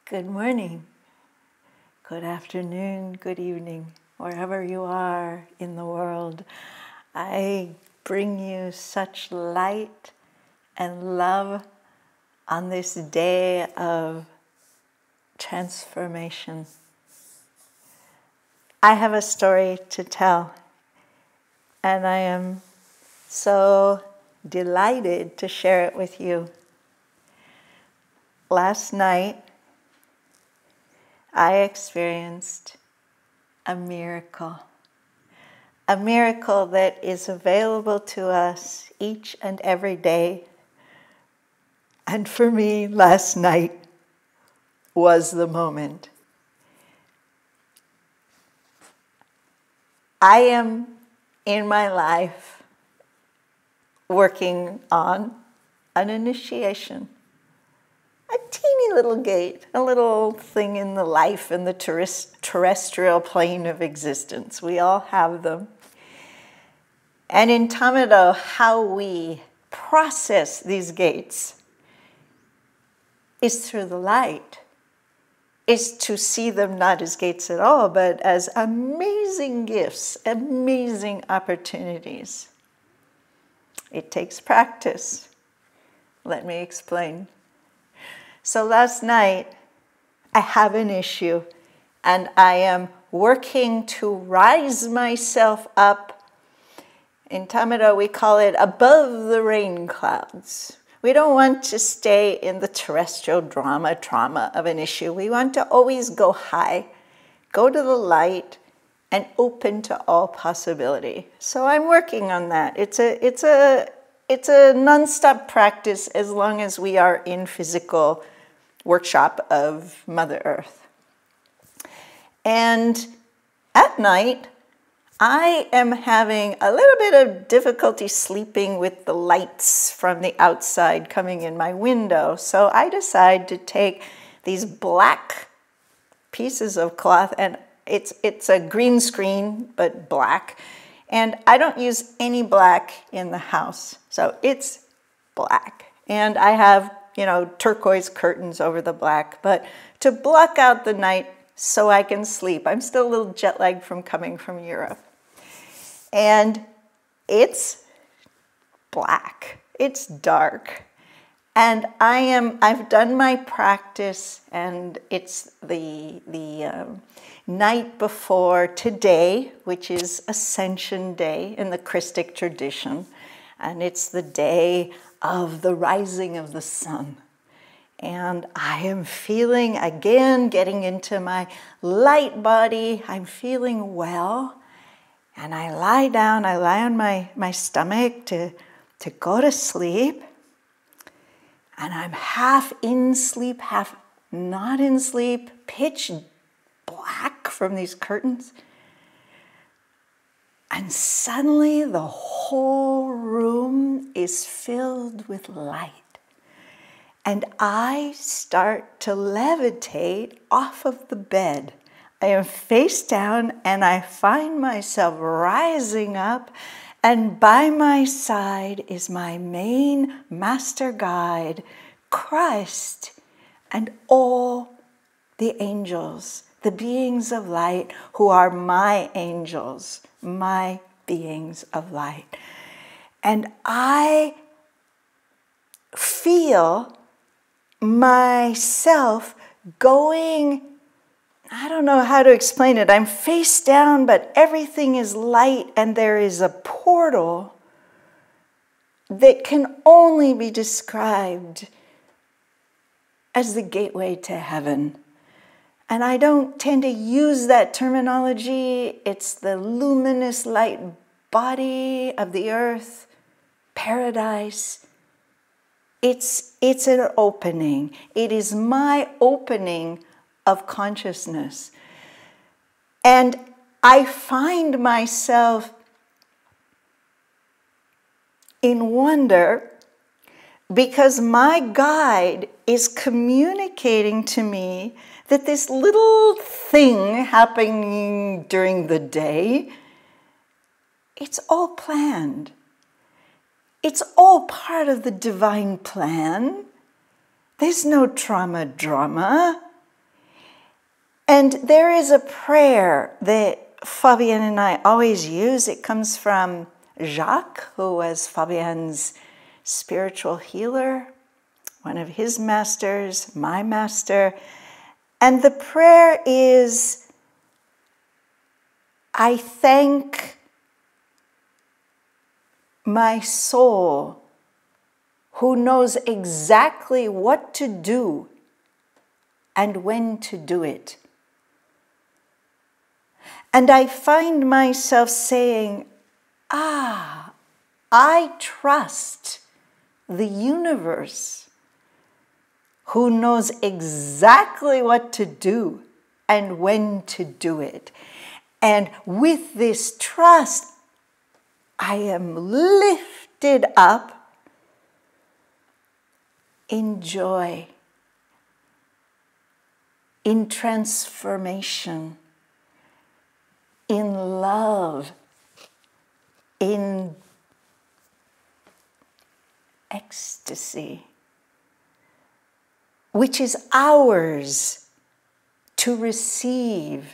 Good morning, good afternoon, good evening, wherever you are in the world. I bring you such light and love on this day of transformation. I have a story to tell, and I am so delighted to share it with you. Last night, I experienced a miracle that is available to us each and every day. And for me, last night was the moment. I am in my life working on an initiation. A teeny little gate, a little thing in the life and the terrestrial plane of existence. We all have them. And in Tama-Do, how we process these gates is through the light, is to see them not as gates at all, but as amazing gifts, amazing opportunities. It takes practice. Let me explain. So last night, I have an issue, and I am working to rise myself up. In Tama-Do, we call it above the rain clouds. We don't want to stay in the terrestrial trauma of an issue. We want to always go high, go to the light, and open to all possibility. So I'm working on that. It's a nonstop practice as long as we are in physical workshop of Mother Earth. And at night, I am having a little bit of difficulty sleeping with the lights from the outside coming in my window. So I decide to take these black pieces of cloth, and it's a green screen, but black. And I don't use any black in the house, so it's black. And I have turquoise curtains over the black, but to block out the night so I can sleep. I'm still a little jet lagged from coming from Europe. And it's black, it's dark. And I've done my practice, and it's the night before today, which is Ascension Day in the Christic tradition. And it's the day of the rising of the sun. And I am feeling, again, getting into my light body. I'm feeling well. And I lie down, I lie on my stomach to go to sleep. And I'm half in sleep, half not in sleep, pitch black from these curtains. And suddenly the whole room is filled with light. And I start to levitate off of the bed. I am face down, and I find myself rising up, and by my side is my main master guide, Christ, and all the angels, the beings of light who are my angels, my beings of light. And I feel myself going, I don't know how to explain it. I'm face down, but everything is light, and there is a portal that can only be described as the gateway to heaven. And I don't tend to use that terminology. It's the luminous light body of the earth, paradise. It's an opening. It is my opening of consciousness. And I find myself in wonder because my guide is communicating to me that this little thing happening during the day, it's all planned. It's all part of the divine plan. There's no trauma drama. And there is a prayer that Fabienne and I always use. It comes from Jacques, who was Fabienne's spiritual healer, one of his masters, my master. And the prayer is, I thank my soul who knows exactly what to do and when to do it. And I find myself saying, I trust the universe who knows exactly what to do and when to do it. And with this trust, I am lifted up in joy, in transformation, in love, in ecstasy, which is ours to receive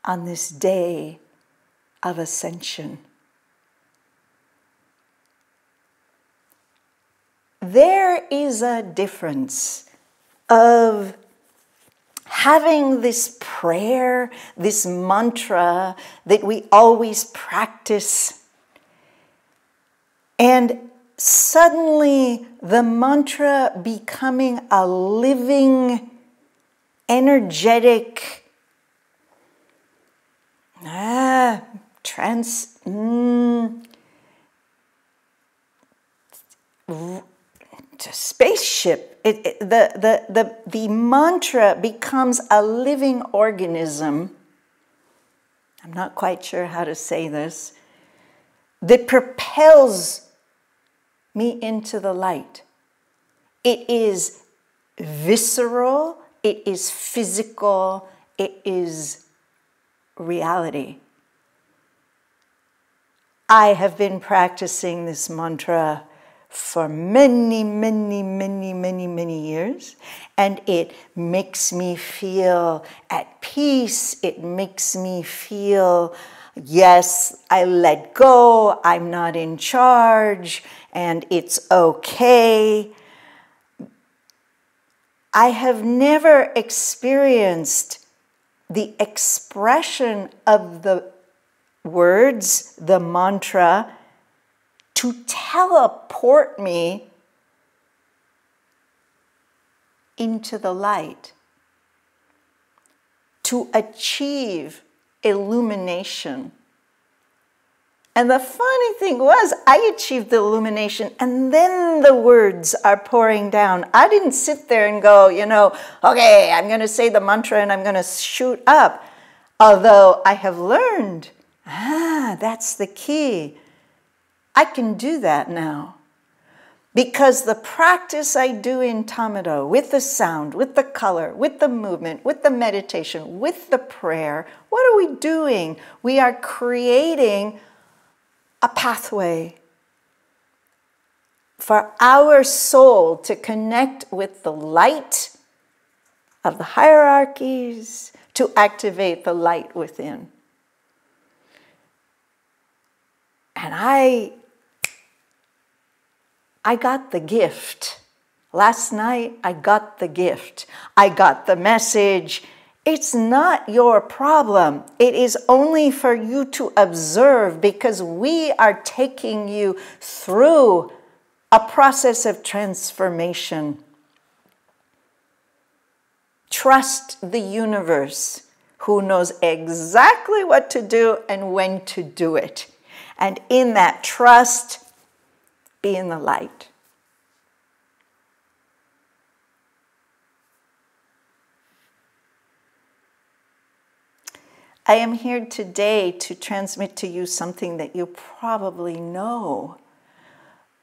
on this day of ascension. There is a difference of having this prayer, this mantra that we always practice, and suddenly the mantra becoming a living, energetic, spaceship. The mantra becomes a living organism. I'm not quite sure how to say this. That propels me into the light. It is visceral. It is physical. It is reality. I have been practicing this mantra for many, many, many, many, many years, and it makes me feel at peace. It makes me feel, yes, I let go, I'm not in charge, and it's okay. I have never experienced the expression of the words, the mantra, to teleport me into the light, to achieve illumination. And the funny thing was, I achieved the illumination, and then the words are pouring down. I didn't sit there and go, okay, I'm going to say the mantra and I'm going to shoot up. Although I have learned, that's the key. I can do that now. Because the practice I do in Tama-Do, with the sound, with the color, with the movement, with the meditation, with the prayer, what are we doing? We are creating a pathway for our soul to connect with the light of the hierarchies, to activate the light within. And I got the gift. Last night, I got the gift. I got the message. It's not your problem. It is only for you to observe, because we are taking you through a process of transformation. Trust the universe, who knows exactly what to do and when to do it. And in that trust, be in the light. I am here today to transmit to you something that you probably know,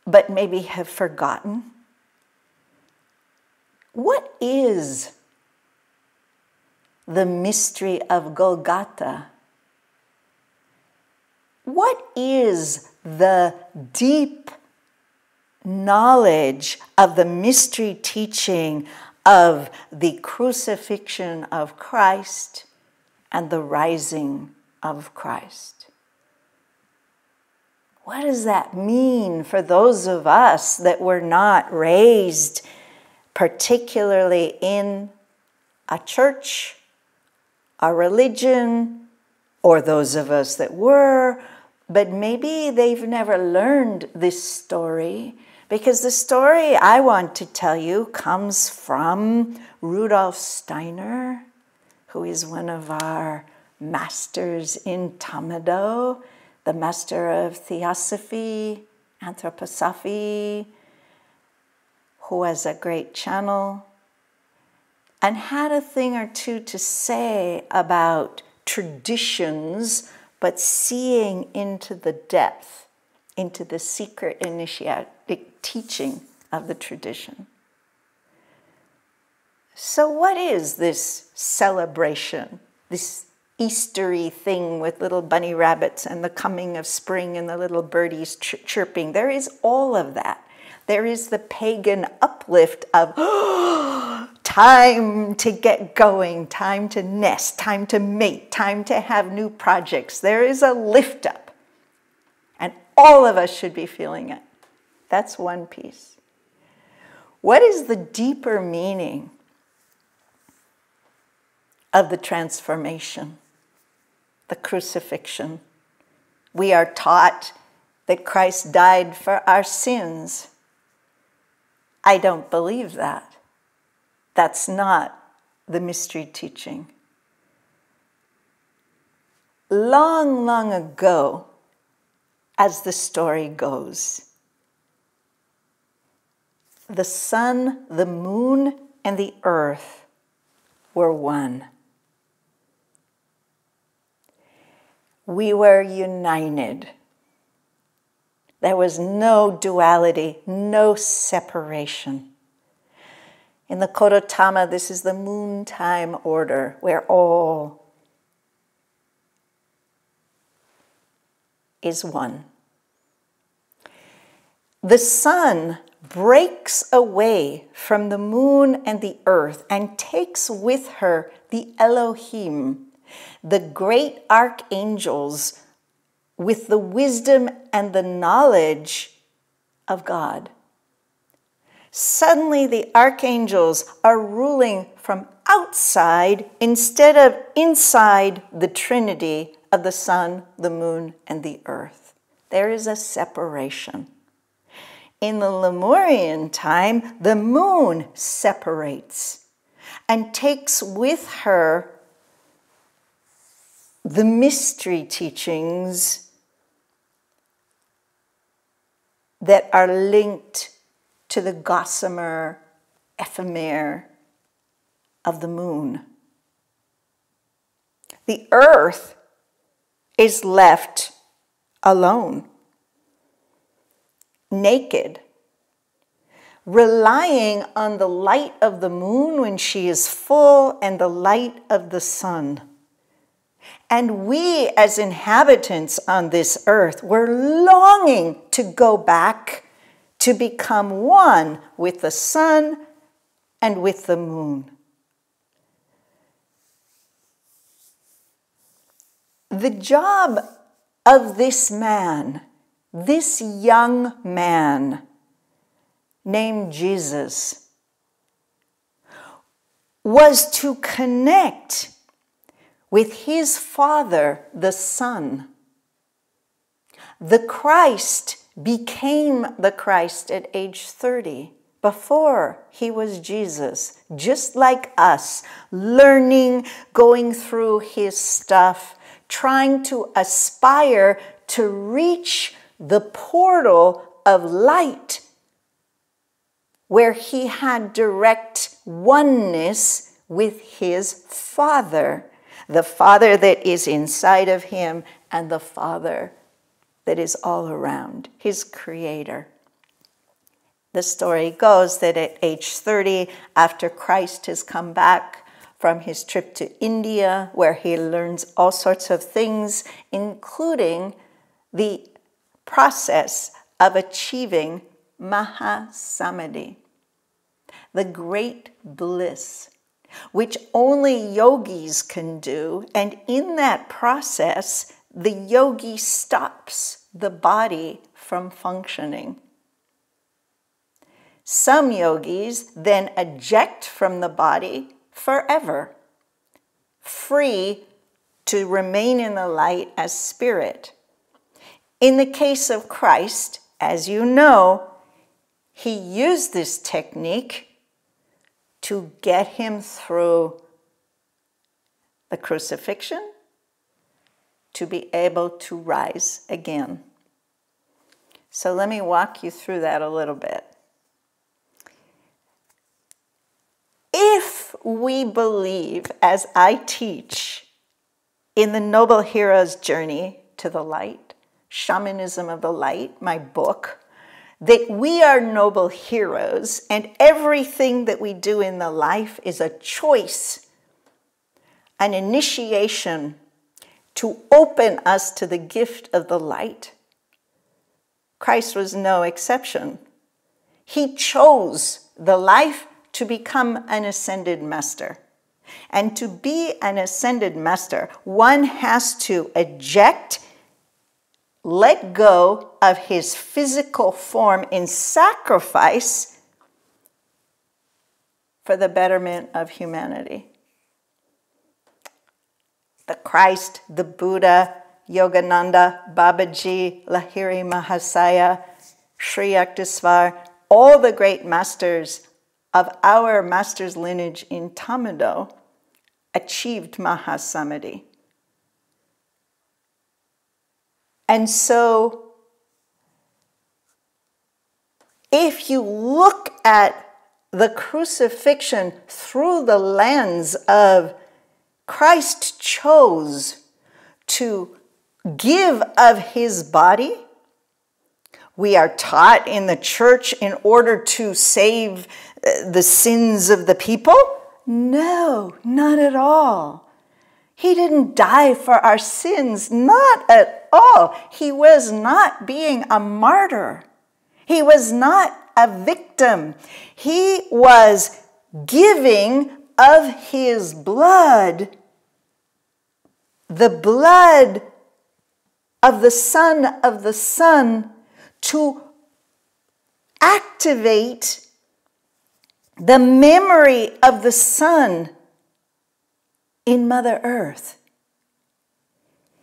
but maybe have forgotten. What is the mystery of Golgotha? What is the deep knowledge of the mystery teaching of the crucifixion of Christ and the rising of Christ. What does that mean for those of us that were not raised particularly in a church, a religion, or those of us that were, but maybe they've never learned this story? Because the story I want to tell you comes from Rudolf Steiner, who is one of our masters in Tama-Do, the master of theosophy, anthroposophy, who has a great channel, and had a thing or two to say about traditions, but seeing into the depth, into the secret initiatic teaching of the tradition. So what is this celebration, this Eastery thing with little bunny rabbits and the coming of spring and the little birdies chirping? There is all of that. There is the pagan uplift of time to get going, time to nest, time to mate, time to have new projects. There is a lift up. And all of us should be feeling it. That's one piece. What is the deeper meaning of the transformation, the crucifixion? We are taught that Christ died for our sins. I don't believe that. That's not the mystery teaching. Long, long ago, as the story goes, the sun, the moon, and the earth were one. We were united. There was no duality, no separation. In the Golgotha, this is the moon time order, where all is one. The sun breaks away from the moon and the earth and takes with her the Elohim, the great archangels with the wisdom and the knowledge of God. Suddenly the archangels are ruling from outside instead of inside the Trinity of the sun, the moon, and the earth. There is a separation. In the Lemurian time, the moon separates and takes with her the mystery teachings that are linked to the gossamer ephemer of the moon. The earth is left alone, naked, relying on the light of the moon when she is full and the light of the sun. And we, as inhabitants on this earth, were longing to go back to become one with the sun and with the moon. The job of this man, this young man named Jesus, was to connect with his Father, the Son. The Christ became the Christ at age 30. Before he was Jesus, just like us, learning, going through his stuff, trying to aspire to reach the portal of light where he had direct oneness with his Father, the Father that is inside of him and the Father that is all around, his Creator. The story goes that at age 30, after Christ has come back from his trip to India, where he learns all sorts of things, including the process of achieving Mahasamadhi. the great bliss, which only yogis can do. And in that process, the yogi stops the body from functioning. Some yogis then eject from the body forever, free to remain in the light as spirit. In the case of Christ, as you know, he used this technique to get him through the crucifixion, to be able to rise again. So let me walk you through that a little bit. If we believe, as I teach, in the Noble Hero's Journey to the Light, Shamanism of the Light, my book, that we are noble heroes and everything that we do in the life is a choice, an initiation to open us to the gift of the light, Christ was no exception. He chose the life to become an ascended master. And to be an ascended master, one has to eject, let go of his physical form in sacrifice for the betterment of humanity. The Christ, the Buddha, Yogananda, Babaji, Lahiri Mahasaya, Sri Yukteswar, all the great masters of our master's lineage in Tama-Do achieved Mahasamadhi. And so, if you look at the crucifixion through the lens of Christ chose to give of his body, we are taught in the church in order to save the sins of the people? No, not at all. He didn't die for our sins, not at all. He was not being a martyr. He was not a victim. He was giving of his blood, the blood of the Son, to activate the memory of the Son in Mother Earth.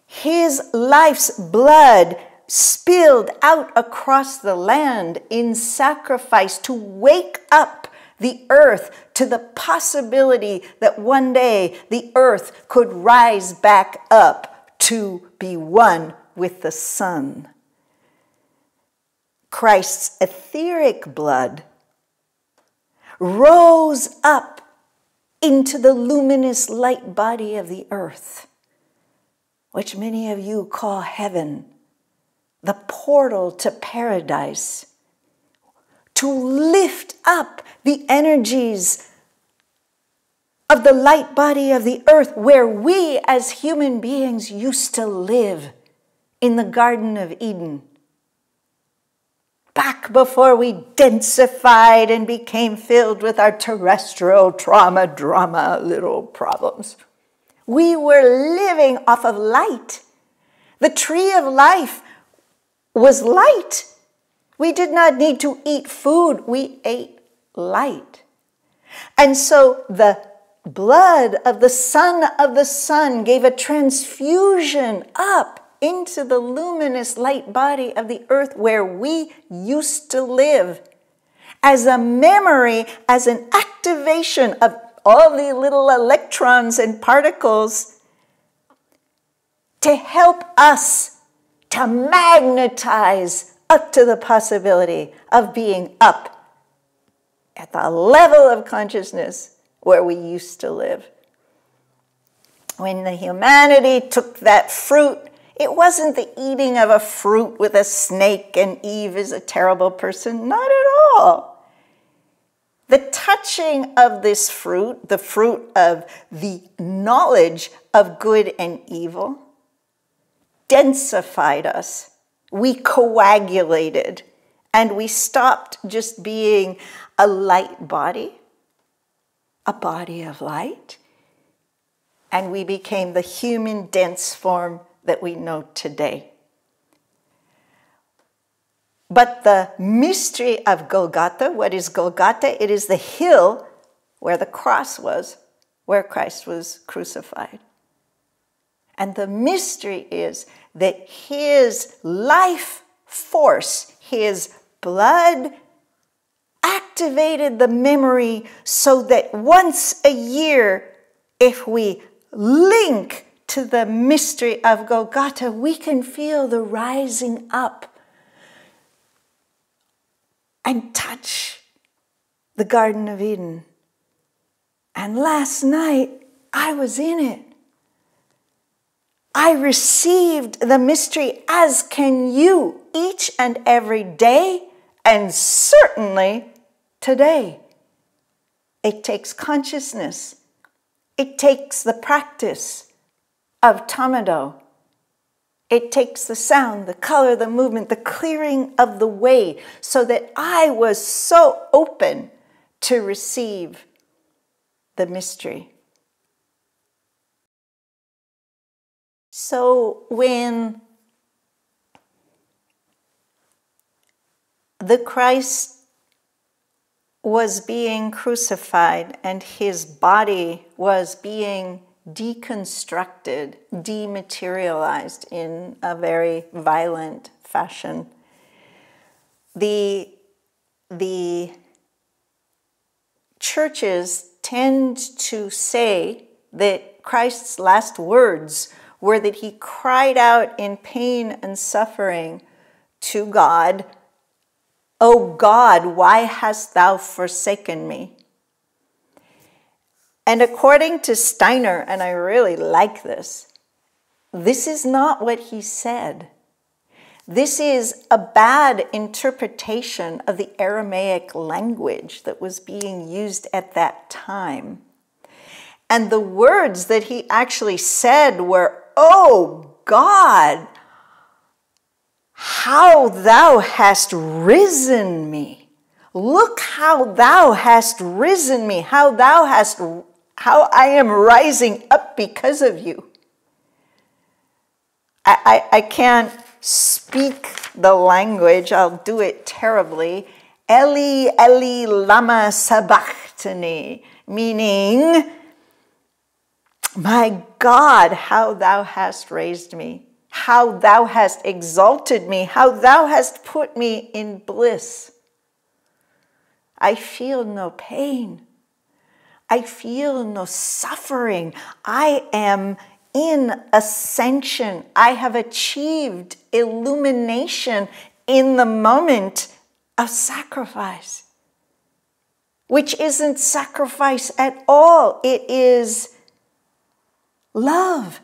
His life's blood spilled out across the land in sacrifice to wake up the earth to the possibility that one day the earth could rise back up to be one with the sun. Christ's etheric blood rose up into the luminous light body of the earth, which many of you call heaven, the portal to paradise, to lift up the energies of the light body of the earth where we as human beings used to live in the Garden of Eden. Back before we densified and became filled with our terrestrial drama little problems. We were living off of light. The tree of life was light. We did not need to eat food. We ate light. And so the blood of the Son gave a transfusion up into the luminous light body of the earth where we used to live, as a memory, as an activation of all the little electrons and particles to help us to magnetize up to the possibility of being up at the level of consciousness where we used to live. When the humanity took that fruit, it wasn't the eating of a fruit with a snake and Eve is a terrible person. Not at all. The touching of this fruit, the fruit of the knowledge of good and evil, densified us. We coagulated And we stopped just being a light body, a body of light, and we became the human dense form that we know today. But the mystery of Golgotha, what is Golgotha? It is the hill where the cross was, where Christ was crucified. And the mystery is that his life force, his blood, activated the memory so that once a year, if we link to the mystery of Golgotha, we can feel the rising up and touch the Garden of Eden. And last night, I was in it. I received the mystery, as can you, each and every day, and certainly today. It takes consciousness. It takes the practice of Tama-Do. It takes the sound, the color, the movement, the clearing of the way, so that I was so open to receive the mystery. So when the Christ was being crucified and his body was being deconstructed, dematerialized in a very violent fashion, the churches tend to say that Christ's last words were that he cried out in pain and suffering to God, "O God, why hast thou forsaken me?" And according to Steiner, and I really like this is not what he said. This is a bad interpretation of the Aramaic language that was being used at that time. And the words that he actually said were, "Oh God, how thou hast risen me. Look how thou hast risen me, how I am rising up because of you." I can't speak the language, I'll do it terribly. Eli, Eli, lama sabachthani, meaning, "My God, how thou hast raised me, how thou hast exalted me, how thou hast put me in bliss. I feel no pain. I feel no suffering. I am in ascension. I have achieved illumination in the moment of sacrifice," which isn't sacrifice at all. It is love.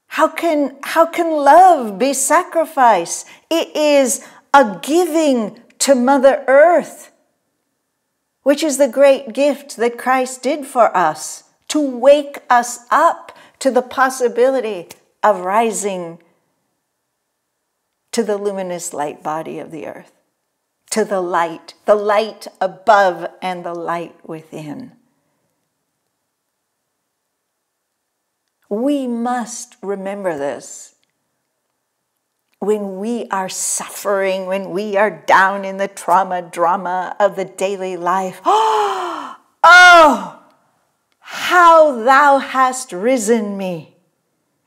How can love be sacrifice? It is a giving to Mother Earth, which is the great gift that Christ did for us, to wake us up to the possibility of rising to the luminous light body of the earth, to the light above and the light within. We must remember this when we are suffering, when we are down in the drama of the daily life. Oh, how thou hast risen me,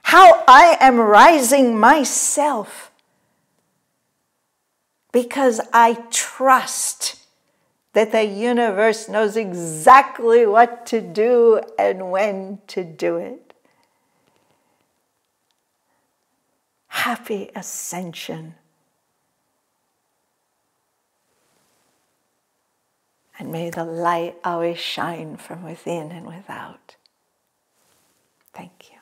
how I am rising myself, because I trust that the universe knows exactly what to do and when to do it. Happy ascension. And may the light always shine from within and without. Thank you.